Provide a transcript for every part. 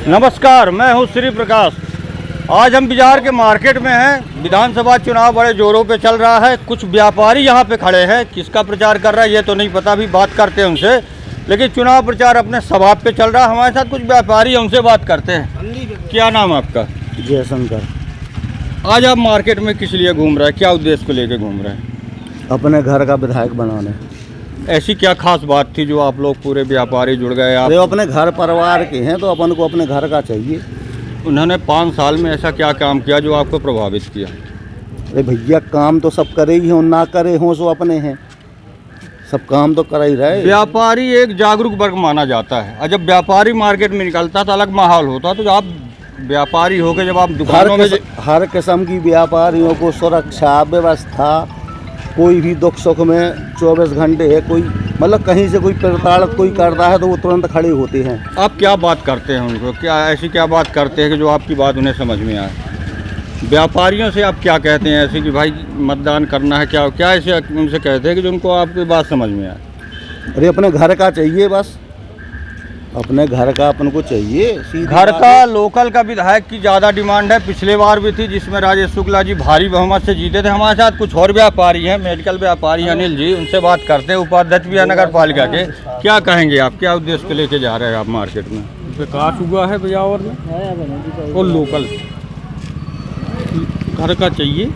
नमस्कार, मैं हूं श्री प्रकाश। आज हम बिजार के मार्केट में हैं। विधानसभा चुनाव बड़े जोरों पे चल रहा है। कुछ व्यापारी यहां पे खड़े हैं। किसका प्रचार कर रहा है ये तो नहीं पता, अभी बात करते हैं उनसे। लेकिन चुनाव प्रचार अपने स्वभाव पे चल रहा है। हमारे साथ कुछ व्यापारी हैं, उनसे बात करते हैं। क्या नाम है आपका? जयशंकर। आज आप मार्केट में किस लिए घूम रहे हैं? क्या उद्देश्य को लेकर घूम रहे हैं? अपने घर का विधायक बनाने। ऐसी क्या खास बात थी जो आप लोग पूरे व्यापारी जुड़ गए? आप अपने घर परिवार के हैं तो अपन को अपने घर का चाहिए। उन्होंने 5 साल में ऐसा क्या काम किया जो आपको प्रभावित किया? अरे भैया, काम तो सब करे ही हों, ना करे हों सो अपने हैं। सब काम तो कर ही रहे। व्यापारी एक जागरूक वर्ग माना जाता है और जब व्यापारी मार्केट में निकलता तो अलग माहौल होता। तो आप व्यापारी होकर जब आप दुकानों में हर किस्म की व्यापारियों को सुरक्षा व्यवस्था, कोई भी दुख सुख में 24 घंटे है। कोई मतलब कहीं से कोई प्रताड़ित कोई करता है तो वो तुरंत खड़े होते हैं। आप क्या बात करते हैं उनको? क्या ऐसी क्या बात करते हैं कि जो आपकी बात उन्हें समझ में आए? व्यापारियों से आप क्या कहते हैं ऐसे कि भाई मतदान करना है? क्या क्या ऐसे उनसे कहते हैं कि जो उनको आपकी बात समझ में आए? अरे अपने घर का चाहिए, बस अपने घर का अपन को चाहिए। घर का लोकल का विधायक की ज़्यादा डिमांड है। पिछले बार भी थी जिसमें राजेश शुक्ला जी भारी बहुमत से जीते थे। हमारे साथ कुछ और व्यापारी हैं, मेडिकल व्यापारी अनिल जी, उनसे बात करते हैं। उपाध्यक्ष भी है नगर पालिका के। क्या कहेंगे आप? क्या उद्देश्य को लेके जा रहे हैं आप मार्केट में? विकास हुआ है बिजावर में और लोकल घर का चाहिए।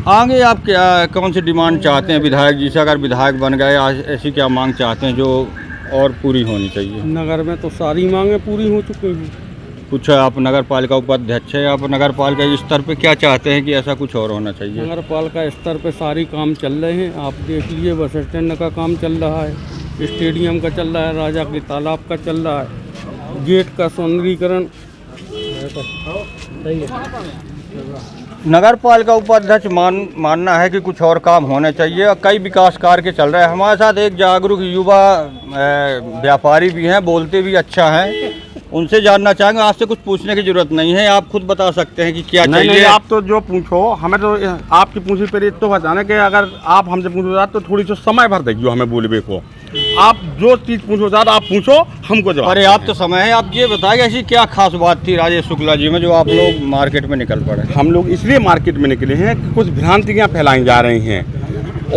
आगे आप क्या कौन सी डिमांड चाहते हैं विधायक जी से? अगर विधायक बन गए आज ऐसी क्या मांग चाहते हैं जो और पूरी होनी चाहिए? नगर में तो सारी मांगें पूरी हो चुकी हैं। कुछ आप नगर पालिका उपाध्यक्ष है, आप नगर पालिका स्तर पे क्या चाहते हैं कि ऐसा कुछ और होना चाहिए? नगर पालिका स्तर पे सारी काम चल रहे हैं। आप देख लीजिए, बस स्टैंड का काम चल रहा है, स्टेडियम का चल रहा है, राजा के तालाब का चल रहा है, गेट का सौंदर्यीकरण। नगर पालिका उपाध्यक्ष मानना है कि कुछ और काम होने चाहिए और कई विकास कार्य चल रहे हैं। हमारे साथ एक जागरूक युवा व्यापारी भी हैं, बोलते भी अच्छा हैं। उनसे जानना चाहेंगे। आपसे कुछ पूछने की जरूरत नहीं है, आप खुद बता सकते हैं कि क्या चाहिए। नहीं, आप तो जो पूछो हमें तो आपकी पूछी पर तो बताना कि अगर आप हमसे पूछो तो थोड़ी सा समय भर देगी हमें बोलने को। आप जो चीज़ पूछो चाहते आप पूछो, हमको जवाब। अरे आप तो समय है, आप ये बताइए ऐसी क्या खास बात थी राजेश शुक्ला जी में जो आप लोग मार्केट में निकल पड़े? हम लोग इसलिए मार्केट में निकले हैं कि कुछ भ्रांतियाँ फैलाई जा रही हैं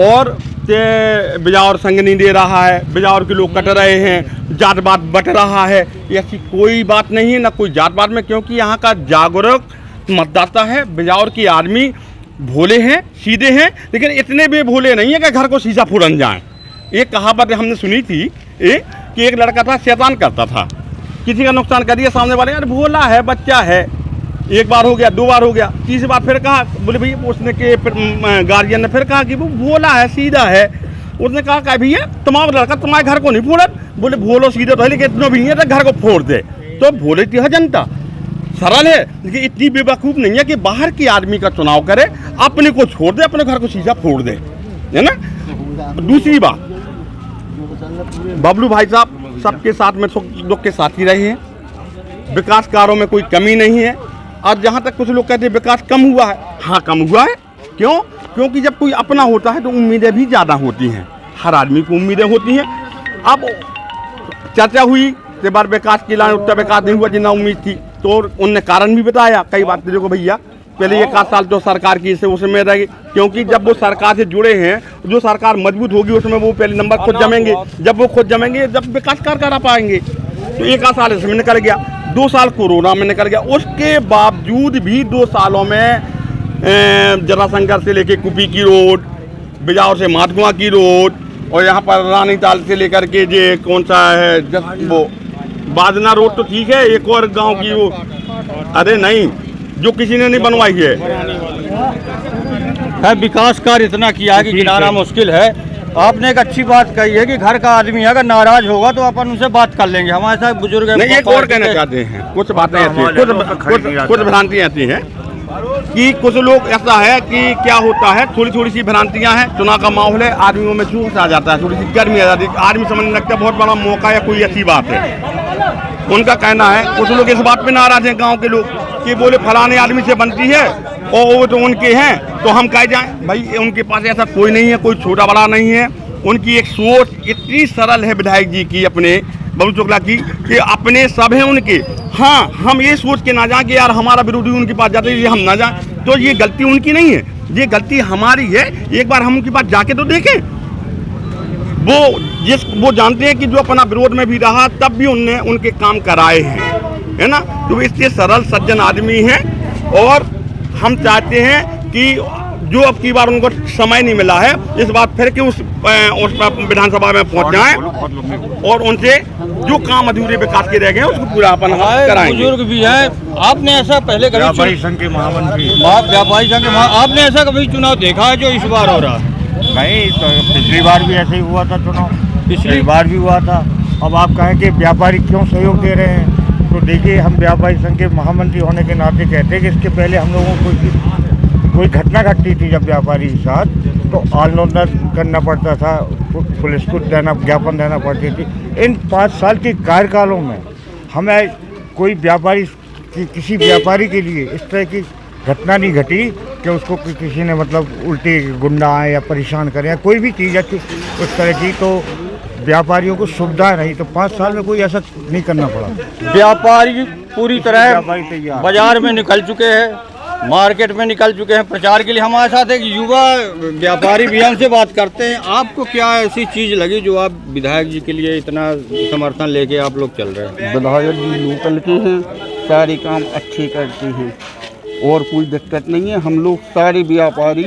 और बिजावर संग नहीं दे रहा है, बिजावर के लोग कट रहे हैं, जात पात बट रहा है। ऐसी कोई बात नहीं है, ना कोई जात पात में, क्योंकि यहाँ का जागरूक मतदाता है। बिजावर की आदमी भोले हैं, सीधे हैं, लेकिन इतने भी भोले नहीं है कि घर को शीशा फूरन जाए। एक कहावत हमने सुनी थी कि एक लड़का था, शैतान करता था, किसी का नुकसान कर दिया सामने वाले, यार भोला है, बच्चा है। एक बार हो गया, 2 बार हो गया, तीसरी बार फिर कहा, बोले भैया उसने के गार्जियन ने फिर कहा कि वो भोला है, सीधा है। उसने कहा भैया तुम्हारा लड़का तुम्हारे घर को नहीं फोड़ा। बोले भोलो सीधे तो है, लेकिन इतना भी नहीं है तो घर को फोड़ दे। तो भोले थी है जनता, सरल है, लेकिन इतनी बेवकूफ़ नहीं है कि बाहर की आदमी का चुनाव करे, अपने को छोड़ दे, अपने घर को शीशा फोड़ दे, है ना। दूसरी बात, बबलू भाई साहब सबके साथ में सुख दुख के साथ ही रहे हैं। विकास कार्यों में कोई कमी नहीं है। और जहाँ तक कुछ लोग कहते हैं विकास कम हुआ है, हाँ कम हुआ है। क्यों? क्योंकि जब कोई अपना होता है तो उम्मीदें भी ज़्यादा होती हैं। हर आदमी को उम्मीदें होती हैं। अब चर्चा हुई कि बार विकास के लाने उतना विकास नहीं हुआ जितना उम्मीद थी, तो उनने कारण भी बताया। कई बात देखो भैया, पहले 1 साल तो सरकार की उसमें रहेगी, क्योंकि जब वो सरकार से जुड़े हैं, जो सरकार मजबूत होगी उसमें वो पहले नंबर खुद जमेंगे। जब वो खुद जमेंगे जब विकास कार्य करा पाएंगे। तो 1 साल इसमें निकल गया, 2 साल कोरोना में निकल गया। उसके बावजूद भी 2 सालों में जराशंकर से लेके कुपी की रोड, बिजावर से महात्मा की रोड, और यहाँ पर रानीताल से लेकर के जे कौन सा है वो बाजना रोड, तो ठीक है, एक और गांव की वो, अरे नहीं, जो किसी ने नहीं बनवाई है। विकास कार्य इतना किया कि गिनाना मुश्किल है। आपने एक अच्छी बात कही है कि घर का आदमी अगर नाराज होगा तो अपन उनसे बात कर लेंगे। हमारे साथ बुजुर्ग नहीं, एक और कहना चाहते हैं, कुछ बातें ऐसी हैं, कुछ भ्रांतियाँ ऐसी हैं कि कुछ लोग ऐसा है कि क्या होता है, थोड़ी सी भ्रांतियाँ हैं। चुनाव का माहौल है, आदमियों में जोश आ जाता है, थोड़ी सी गर्मी आ जाती है, आदमी समझने लगता है बहुत बड़ा मौका या कोई अच्छी बात है। उनका कहना है, कुछ लोग इस बात पे नाराज हैं गांव के लोग कि बोले फलाने आदमी से बनती है और वो तो उनके हैं तो हम कह जाएं। भाई उनके पास ऐसा कोई नहीं है, कोई छोटा बड़ा नहीं है। उनकी एक सोच इतनी सरल है विधायक जी की, अपने बबलू शुक्ला की कि अपने सब हैं उनके। हाँ, हम ये सोच के ना जाए कि यार हमारा विरोधी उनके पास जाते हैं, हम ना जाए, तो ये गलती उनकी नहीं है, ये गलती हमारी है। एक बार हम उनके पास जाके तो देखें। वो जानते हैं कि जो अपना विरोध में भी रहा तब भी उनने उनके काम कराए हैं, है ना। तो इसलिए सरल सज्जन आदमी हैं और हम चाहते हैं कि जो अब की बार उनको समय नहीं मिला है, इस बार फिर कि उस विधानसभा में पहुंच जाएं और उनसे जो काम अधूरे विकास के रह गए उसको पूरा अपन कराएंगे। बुजुर्ग भी हैं। आपने ऐसा पहले कभी व्यापारी संघ के महामंत्री व्यापारी संघ के आपने ऐसा कभी चुनाव देखा है जो इस बार हो रहा है? नहीं, तो पिछली बार भी ऐसे ही हुआ था चुनाव, पिछली बार भी हुआ था। अब आप कहें कि व्यापारी क्यों सहयोग दे रहे हैं, तो देखिए हम व्यापारी संघ के महामंत्री होने के नाते कहते हैं कि इसके पहले हम लोगों को कोई घटना घटती थी जब व्यापारी के साथ, तो आंदोलन करना पड़ता था, पुलिस को ज्ञापन देना पड़ती थी। इन 5 साल के कार्यकालों में हमें कोई व्यापारी किसी व्यापारी के लिए इस तरह की घटना नहीं घटी कि उसको किसी ने मतलब उल्टे गुंडा आए या परेशान करें या कोई भी चीज़ अच्छी उस तरह की, तो व्यापारियों को सुविधा नहीं, तो 5 साल में कोई ऐसा नहीं करना पड़ा। व्यापारी पूरी तरह व्यापारी तैयार बाजार में निकल चुके हैं, मार्केट में निकल चुके हैं प्रचार के लिए। हमारे साथ एक युवा व्यापारी भी हमसे बात करते हैं। आपको क्या ऐसी चीज़ लगी जो आप विधायक जी के लिए इतना समर्थन लेके आप लोग चल रहे हैं? विधायक जी लोकल के हैं, सारे काम अच्छे करते हैं और कोई दिक्कत नहीं है। हम लोग सारे व्यापारी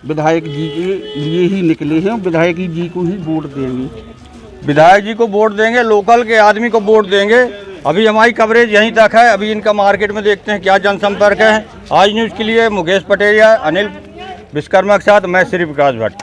विधायक जी के लिए ही निकले हैं, विधायक जी को ही वोट देंगे। विधायक जी को वोट देंगे, लोकल के आदमी को वोट देंगे। अभी हमारी कवरेज यहीं तक है। अभी इनका मार्केट में देखते हैं क्या जनसंपर्क है। आज न्यूज़ के लिए मुकेश पटेरिया, अनिल विश्वकर्मा के साथ मैं श्री प्रकाश भट्ट।